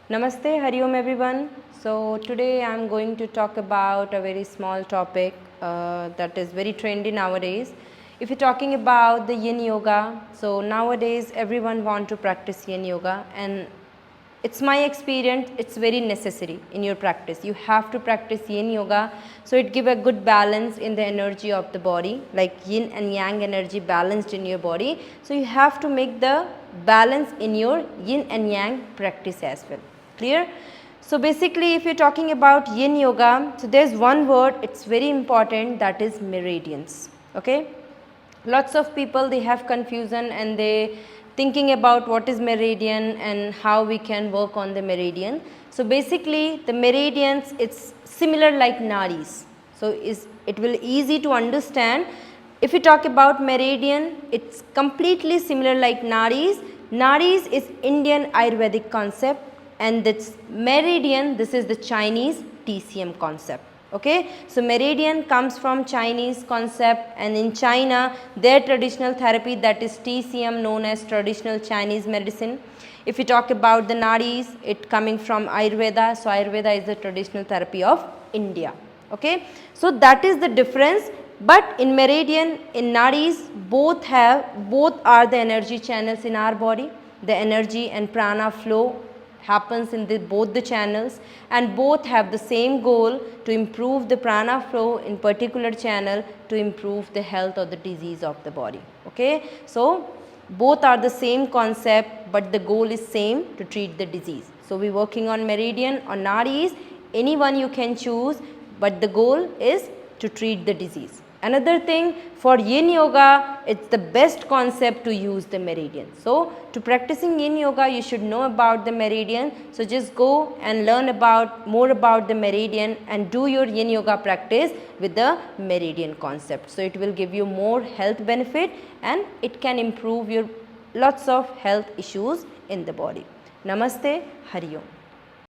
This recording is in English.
Namaste, Hari Om everyone. So today I am going to talk about a very small topic that is very trendy nowadays. If you're talking about the Yin Yoga, so nowadays everyone want to practice Yin Yoga, and it's my experience, it's very necessary in your practice. You have to practice Yin Yoga, so it give a good balance in the energy of the body, like Yin and Yang energy balanced in your body. So you have to make the balance in your Yin and Yang practice as well. Clear? So basically, if you're talking about Yin Yoga, so there's one word, it's very important, that is meridians. Okay? Lots of people, they have confusion and they thinking about what is meridian and how we can work on the meridian. So basically, the meridians, it's similar like nadis. So it will easy to understand. If you talk about meridian, it's completely similar like nadis. Nadis is Indian Ayurvedic concept, and this meridian, this is the Chinese TCM concept. Okay, so meridian comes from Chinese concept, and in China their traditional therapy, that is TCM, known as traditional Chinese medicine. If you talk about the nadis, it coming from Ayurveda, so Ayurveda is the traditional therapy of India. Okay, so that is the difference. But in meridian, in nadis, both are the energy channels in our body. The energy and prana flow happens in both the channels, and both have the same goal, to improve the prana flow in particular channel, to improve the health or the disease of the body. Okay, so both are the same concept, but the goal is same, to treat the disease. So we working on meridian or nadis, anyone you can choose, but the goal is to treat the disease. Another thing, for Yin Yoga, it's the best concept to use the meridian. So to practicing Yin Yoga, you should know about the meridian. So just go and learn more about the meridian and do your Yin Yoga practice with the meridian concept. So it will give you more health benefit, and it can improve your lots of health issues in the body. Namaste, Hari Om.